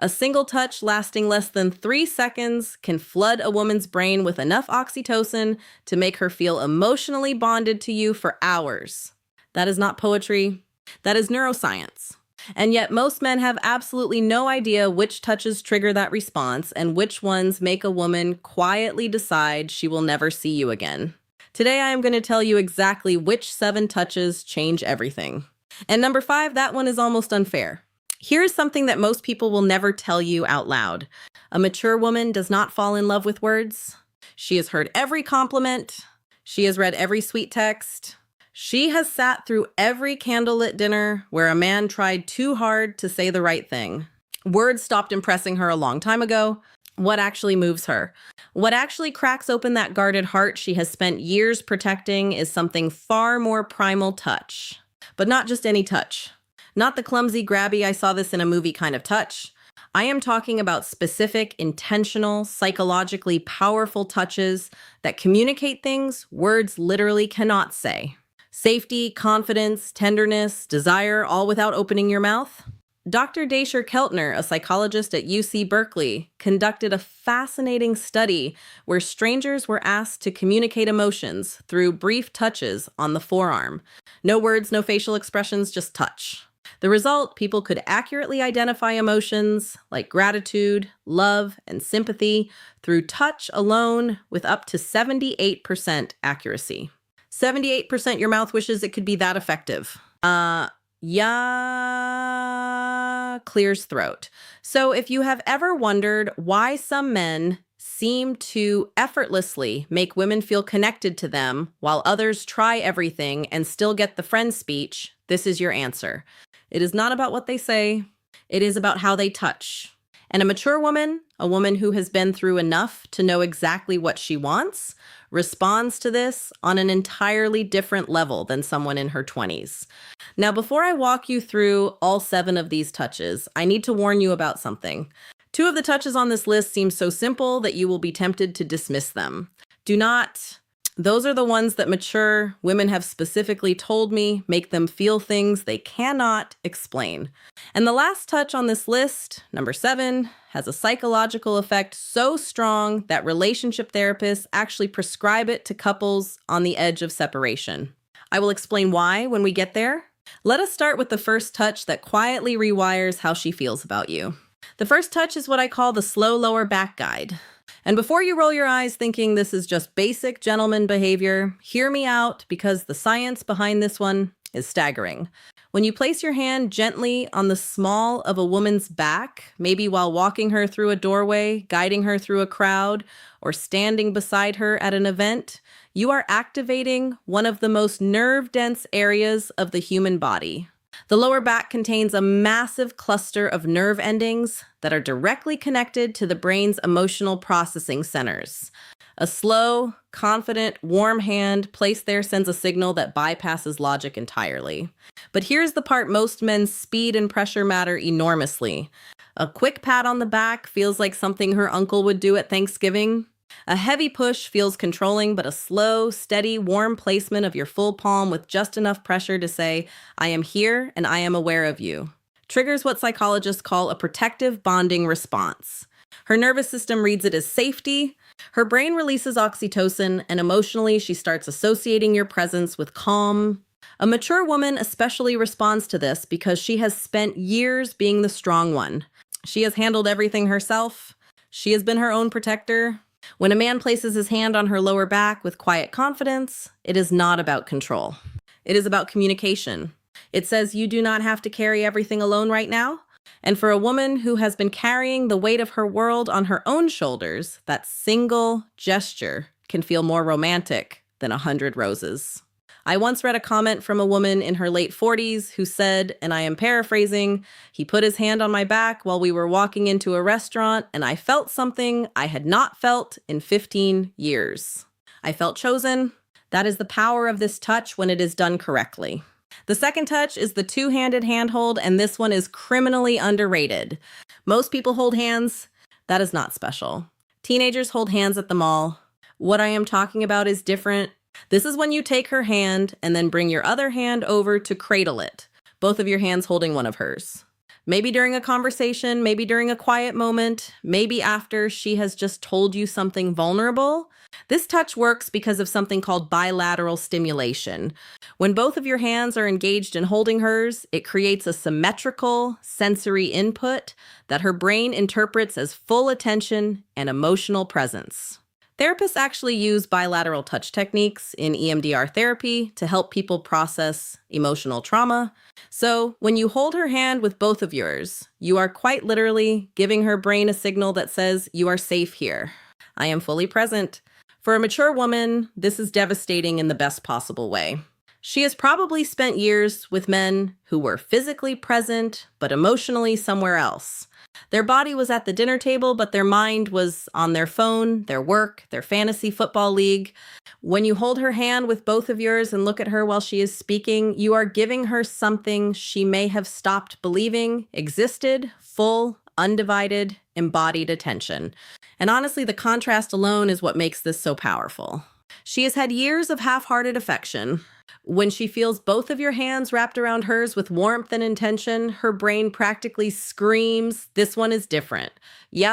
A single touch lasting less than 3 seconds can flood a woman's brain with enough oxytocin to make her feel emotionally bonded to you for hours. That is not poetry. That is neuroscience. And yet most men have absolutely no idea which touches trigger that response and which ones make a woman quietly decide she will never see you again. Today I am going to tell you exactly which 7 touches change everything. And number 5, that one is almost unfair. Here's something that most people will never tell you out loud. A mature woman does not fall in love with words. She has heard every compliment. She has read every sweet text. She has sat through every candlelit dinner where a man tried too hard to say the right thing. Words stopped impressing her a long time ago. What actually moves her? What actually cracks open that guarded heart she has spent years protecting is something far more primal touch. But not just any touch. Not the clumsy, grabby, I saw this in a movie kind of touch. I am talking about specific, intentional, psychologically powerful touches that communicate things words literally cannot say. Safety, confidence, tenderness, desire, all without opening your mouth. Dr. Daisher Keltner, a psychologist at UC Berkeley, conducted a fascinating study where strangers were asked to communicate emotions through brief touches on the forearm. No words, no facial expressions, just touch. The result, people could accurately identify emotions like gratitude, love, and sympathy through touch alone with up to 78% accuracy. 78% your mouth wishes it could be that effective. Clears throat. So if you have ever wondered why some men seem to effortlessly make women feel connected to them while others try everything and still get the friend speech, this is your answer. It is not about what they say. It is about how they touch. And a mature woman, a woman who has been through enough to know exactly what she wants, responds to this on an entirely different level than someone in her 20s. Now, before I walk you through all 7 of these touches, I need to warn you about something. 2 of the touches on this list seem so simple that you will be tempted to dismiss them. Do not. Those are the ones that mature women have specifically told me make them feel things they cannot explain. And the last touch on this list, number 7, has a psychological effect so strong that relationship therapists actually prescribe it to couples on the edge of separation. I will explain why when we get there. Let us start with the first touch that quietly rewires how she feels about you. The first touch is what I call the slow lower back guide. And before you roll your eyes thinking this is just basic gentleman behavior, hear me out because the science behind this one is staggering. When you place your hand gently on the small of a woman's back, maybe while walking her through a doorway, guiding her through a crowd, or standing beside her at an event, you are activating one of the most nerve-dense areas of the human body. The lower back contains a massive cluster of nerve endings that are directly connected to the brain's emotional processing centers. A slow, confident, warm hand placed there sends a signal that bypasses logic entirely. But here's the part most men's speed and pressure matter enormously. A quick pat on the back feels like something her uncle would do at Thanksgiving. A heavy push feels controlling, but a slow, steady, warm placement of your full palm with just enough pressure to say, I am here and I am aware of you, triggers what psychologists call a protective bonding response. Her nervous system reads it as safety. Her brain releases oxytocin, and emotionally, she starts associating your presence with calm. A mature woman especially responds to this because she has spent years being the strong one. She has handled everything herself. She has been her own protector. When a man places his hand on her lower back with quiet confidence, it is not about control. It is about communication. It says you do not have to carry everything alone right now. And for a woman who has been carrying the weight of her world on her own shoulders, that single gesture can feel more romantic than 100 roses. I once read a comment from a woman in her late 40s who said, and I am paraphrasing, he put his hand on my back while we were walking into a restaurant, and I felt something I had not felt in 15 years. I felt chosen. That is the power of this touch when it is done correctly. The second touch is the two-handed handhold, and this one is criminally underrated. Most people hold hands. That is not special. Teenagers hold hands at the mall. What I am talking about is different. This is when you take her hand and then bring your other hand over to cradle it, both of your hands holding one of hers. Maybe during a conversation, maybe during a quiet moment, maybe after she has just told you something vulnerable. This touch works because of something called bilateral stimulation. When both of your hands are engaged in holding hers, it creates a symmetrical sensory input that her brain interprets as full attention and emotional presence. Therapists actually use bilateral touch techniques in EMDR therapy to help people process emotional trauma. So, when you hold her hand with both of yours, you are quite literally giving her brain a signal that says, "You are safe here. I am fully present." For a mature woman, this is devastating in the best possible way. She has probably spent years with men who were physically present, but emotionally somewhere else. Their body was at the dinner table, but their mind was on their phone, their work, their fantasy football league. When you hold her hand with both of yours and look at her while she is speaking, you are giving her something she may have stopped believing existed: full, undivided, embodied attention. And honestly, the contrast alone is what makes this so powerful. She has had years of half-hearted affection. When she feels both of your hands wrapped around hers with warmth and intention, her brain practically screams, "This one is different." Yeah.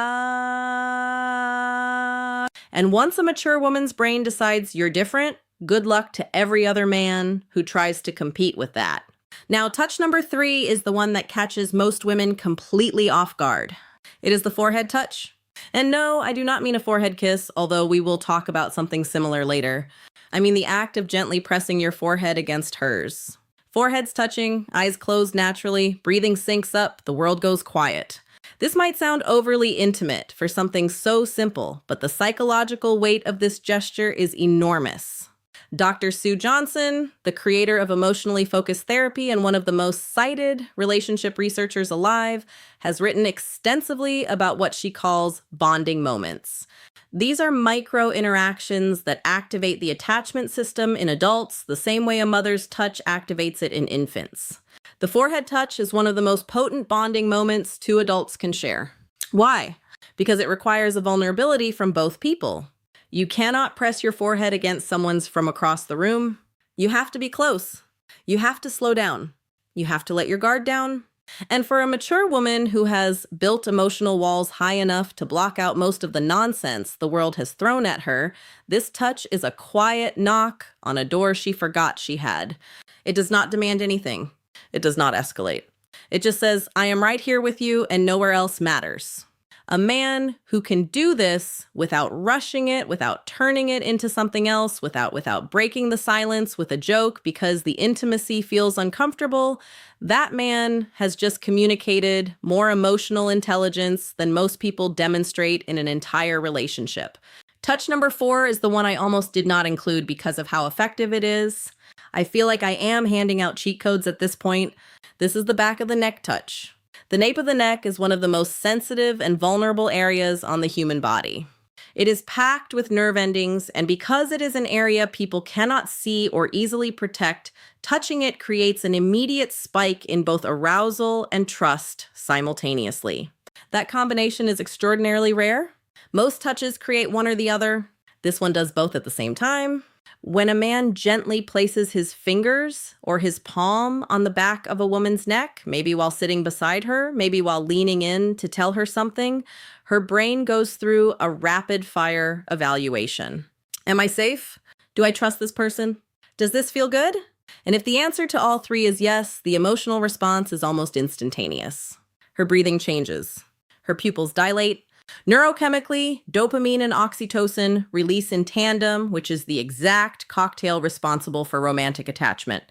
And once a mature woman's brain decides you're different, good luck to every other man who tries to compete with that. Now, touch number 3 is the one that catches most women completely off guard. It is the forehead touch. And no, I do not mean a forehead kiss, although we will talk about something similar later. I mean the act of gently pressing your forehead against hers. Foreheads touching, eyes closed naturally, breathing syncs up, the world goes quiet. This might sound overly intimate for something so simple, but the psychological weight of this gesture is enormous. Dr. Sue Johnson, the creator of emotionally focused therapy and one of the most cited relationship researchers alive, has written extensively about what she calls bonding moments. These are micro interactions that activate the attachment system in adults the same way a mother's touch activates it in infants. The forehead touch is one of the most potent bonding moments two adults can share. Why? Because it requires a vulnerability from both people. You cannot press your forehead against someone's from across the room. You have to be close. You have to slow down. You have to let your guard down. And for a mature woman who has built emotional walls high enough to block out most of the nonsense the world has thrown at her, this touch is a quiet knock on a door she forgot she had. It does not demand anything. It does not escalate. It just says, "I am right here with you and nowhere else matters." A man who can do this without rushing it, without turning it into something else, without breaking the silence with a joke because the intimacy feels uncomfortable, that man has just communicated more emotional intelligence than most people demonstrate in an entire relationship. Touch number 4 is the one I almost did not include because of how effective it is. I feel like I am handing out cheat codes at this point. This is the back of the neck touch. The nape of the neck is one of the most sensitive and vulnerable areas on the human body. It is packed with nerve endings, and because it is an area people cannot see or easily protect, touching it creates an immediate spike in both arousal and trust simultaneously. That combination is extraordinarily rare. Most touches create one or the other. This one does both at the same time. When a man gently places his fingers or his palm on the back of a woman's neck, maybe while sitting beside her, maybe while leaning in to tell her something, her brain goes through a rapid-fire evaluation. Am I safe? Do I trust this person? Does this feel good? And if the answer to all 3 is yes, the emotional response is almost instantaneous. Her breathing changes. Her pupils dilate. Neurochemically, dopamine and oxytocin release in tandem, which is the exact cocktail responsible for romantic attachment.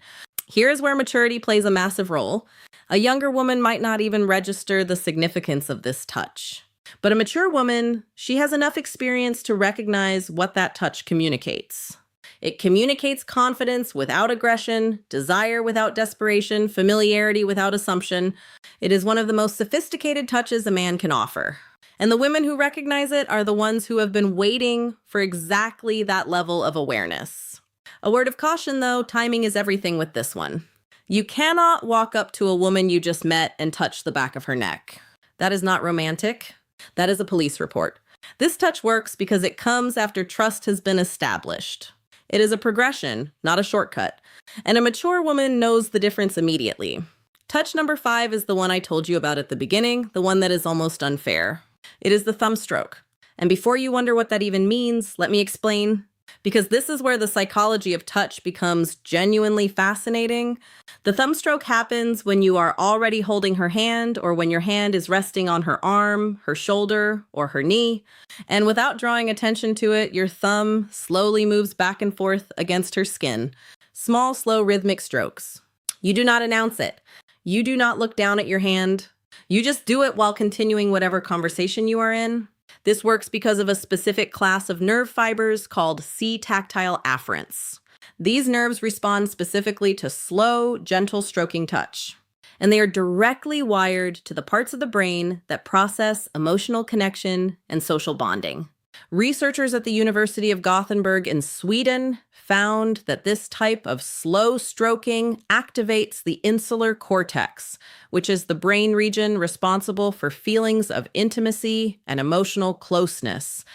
Here's where maturity plays a massive role. A younger woman might not even register the significance of this touch. But a mature woman, she has enough experience to recognize what that touch communicates. It communicates confidence without aggression, desire without desperation, familiarity without assumption. It is one of the most sophisticated touches a man can offer. And the women who recognize it are the ones who have been waiting for exactly that level of awareness. A word of caution, though, timing is everything with this one. You cannot walk up to a woman you just met and touch the back of her neck. That is not romantic. That is a police report. This touch works because it comes after trust has been established. It is a progression, not a shortcut. And a mature woman knows the difference immediately. Touch number 5 is the one I told you about at the beginning, the one that is almost unfair. It is the thumb stroke. And before you wonder what that even means, let me explain. Because this is where the psychology of touch becomes genuinely fascinating. The thumb stroke happens when you are already holding her hand or when your hand is resting on her arm, her shoulder, or her knee. And without drawing attention to it, your thumb slowly moves back and forth against her skin. Small, slow, rhythmic strokes. You do not announce it. You do not look down at your hand. You just do it while continuing whatever conversation you are in. This works because of a specific class of nerve fibers called C-tactile afferents. These nerves respond specifically to slow, gentle stroking touch. And they are directly wired to the parts of the brain that process emotional connection and social bonding. Researchers at the University of Gothenburg in Sweden found that this type of slow stroking activates the insular cortex, which is the brain region responsible for feelings of intimacy and emotional closeness.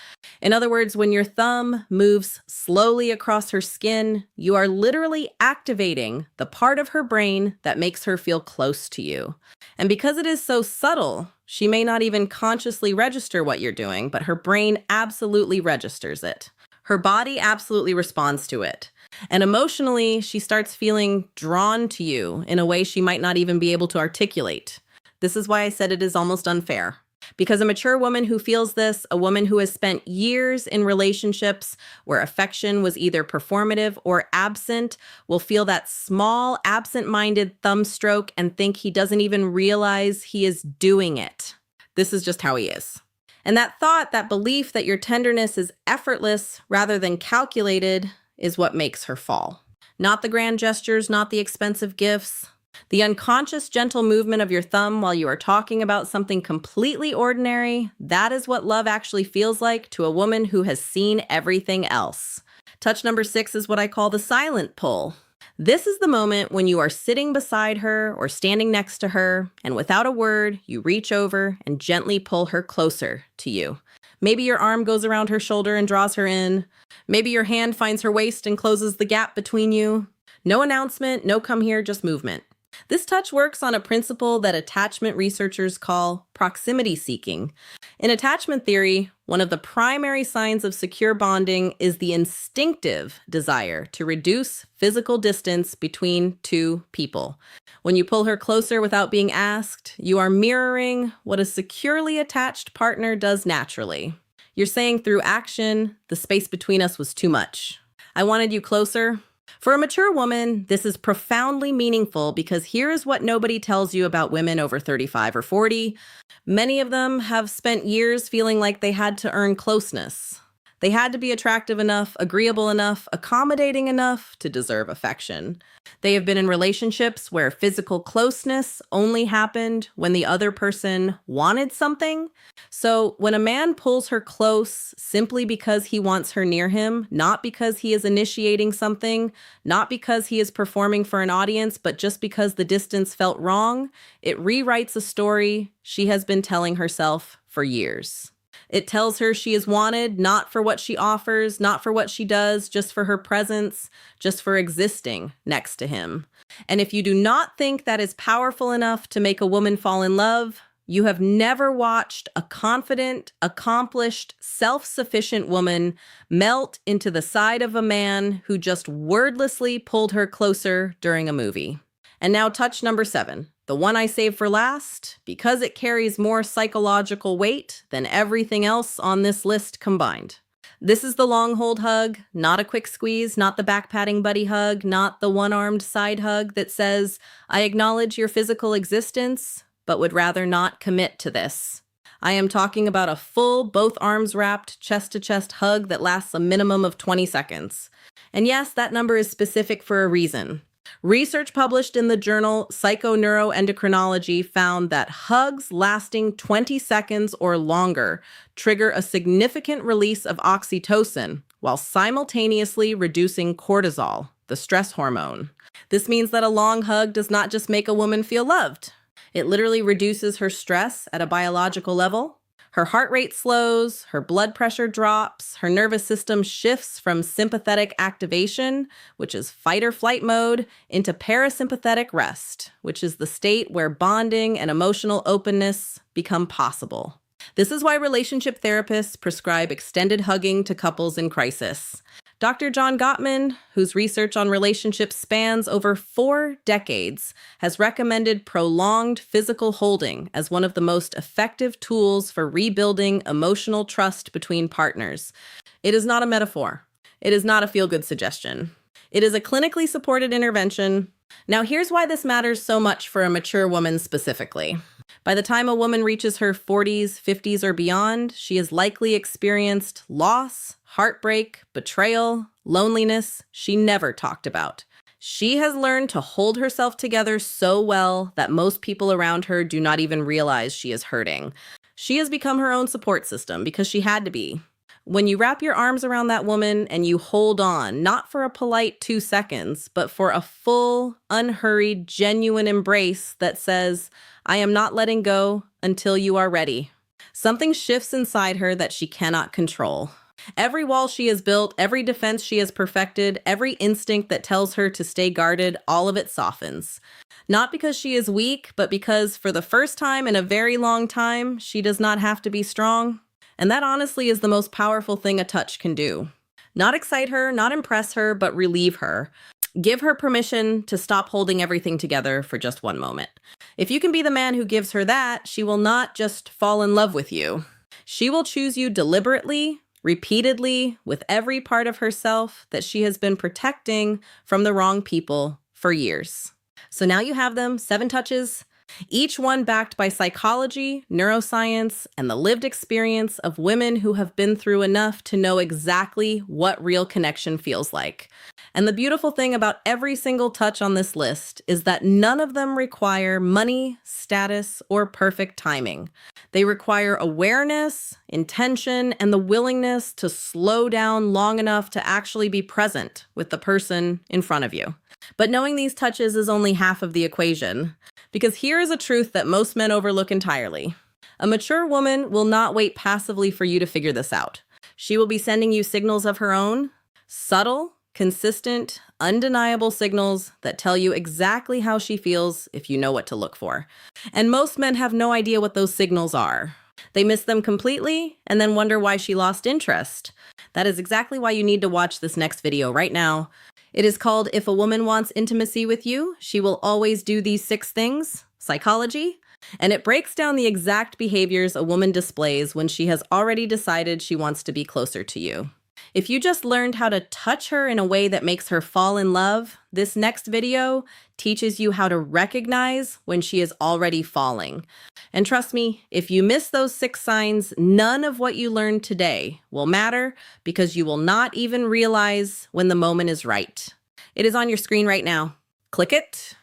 In other words, when your thumb moves slowly across her skin, you are literally activating the part of her brain that makes her feel close to you. And because it is so subtle, she may not even consciously register what you're doing, but her brain absolutely registers it. Her body absolutely responds to it. And emotionally, she starts feeling drawn to you in a way she might not even be able to articulate. This is why I said it is almost unfair. Because a mature woman who feels this, a woman who has spent years in relationships where affection was either performative or absent, will feel that small, absent-minded thumb stroke and think he doesn't even realize he is doing it. This is just how he is. And that thought, that belief that your tenderness is effortless rather than calculated is what makes her fall. Not the grand gestures, not the expensive gifts. The unconscious gentle movement of your thumb while you are talking about something completely ordinary, that is what love actually feels like to a woman who has seen everything else. Touch number 6 is what I call the silent pull. This is the moment when you are sitting beside her or standing next to her, and without a word, you reach over and gently pull her closer to you. Maybe your arm goes around her shoulder and draws her in. Maybe your hand finds her waist and closes the gap between you. No announcement, no come here, just movement. This touch works on a principle that attachment researchers call proximity seeking. In attachment theory, one of the primary signs of secure bonding is the instinctive desire to reduce physical distance between two people. When you pull her closer without being asked, you are mirroring what a securely attached partner does naturally. You're saying through action, the space between us was too much. I wanted you closer. For a mature woman, this is profoundly meaningful because here is what nobody tells you about women over 35 or 40. Many of them have spent years feeling like they had to earn closeness. They had to be attractive enough, agreeable enough, accommodating enough to deserve affection. They have been in relationships where physical closeness only happened when the other person wanted something. So when a man pulls her close simply because he wants her near him, not because he is initiating something, not because he is performing for an audience, but just because the distance felt wrong, it rewrites a story she has been telling herself for years. It tells her she is wanted not for what she offers, not for what she does, just for her presence, just for existing next to him. And if you do not think that is powerful enough to make a woman fall in love, you have never watched a confident, accomplished, self-sufficient woman melt into the side of a man who just wordlessly pulled her closer during a movie. And now touch number 7. The one I saved for last, because it carries more psychological weight than everything else on this list combined. This is the long hold hug, not a quick squeeze, not the back-patting buddy hug, not the one-armed side hug that says, I acknowledge your physical existence, but would rather not commit to this. I am talking about a full, both arms wrapped, chest-to-chest hug that lasts a minimum of 20 seconds. And yes, that number is specific for a reason. Research published in the journal Psychoneuroendocrinology found that hugs lasting 20 seconds or longer trigger a significant release of oxytocin while simultaneously reducing cortisol, the stress hormone. This means that a long hug does not just make a woman feel loved. It literally reduces her stress at a biological level. Her heart rate slows, her blood pressure drops, her nervous system shifts from sympathetic activation, which is fight or flight mode, into parasympathetic rest, which is the state where bonding and emotional openness become possible. This is why relationship therapists prescribe extended hugging to couples in crisis. Dr. John Gottman, whose research on relationships spans over 4 decades, has recommended prolonged physical holding as one of the most effective tools for rebuilding emotional trust between partners. It is not a metaphor. It is not a feel-good suggestion. It is a clinically supported intervention. Now, here's why this matters so much for a mature woman specifically. By the time a woman reaches her 40s, 50s, or beyond, she has likely experienced loss, heartbreak, betrayal, loneliness she never talked about. She has learned to hold herself together so well that most people around her do not even realize she is hurting. She has become her own support system because she had to be. When you wrap your arms around that woman and you hold on, not for a polite 2 seconds, but for a full, unhurried, genuine embrace that says, "I am not letting go until you are ready," something shifts inside her that she cannot control. Every wall she has built, every defense she has perfected, every instinct that tells her to stay guarded, all of it softens. Not because she is weak, but because for the first time in a very long time, she does not have to be strong. And that honestly is the most powerful thing a touch can do. Not excite her, not impress her, but relieve her. Give her permission to stop holding everything together for just one moment. If you can be the man who gives her that, she will not just fall in love with you. She will choose you deliberately, repeatedly, with every part of herself that she has been protecting from the wrong people for years. So now you have them, 7 touches, each one backed by psychology, neuroscience, and the lived experience of women who have been through enough to know exactly what real connection feels like. And the beautiful thing about every single touch on this list is that none of them require money, status, or perfect timing. They require awareness, intention, and the willingness to slow down long enough to actually be present with the person in front of you. But knowing these touches is only half of the equation. Because here is a truth that most men overlook entirely. A mature woman will not wait passively for you to figure this out. She will be sending you signals of her own, subtle, consistent, undeniable signals that tell you exactly how she feels if you know what to look for. And most men have no idea what those signals are. They miss them completely and then wonder why she lost interest. That is exactly why you need to watch this next video right now. It is called "If a Woman Wants Intimacy with You, She Will Always Do These 6 Things, Psychology." And it breaks down the exact behaviors a woman displays when she has already decided she wants to be closer to you. If you just learned how to touch her in a way that makes her fall in love, this next video teaches you how to recognize when she is already falling. And trust me, if you miss those 6 signs, none of what you learned today will matter because you will not even realize when the moment is right. It is on your screen right now. Click it,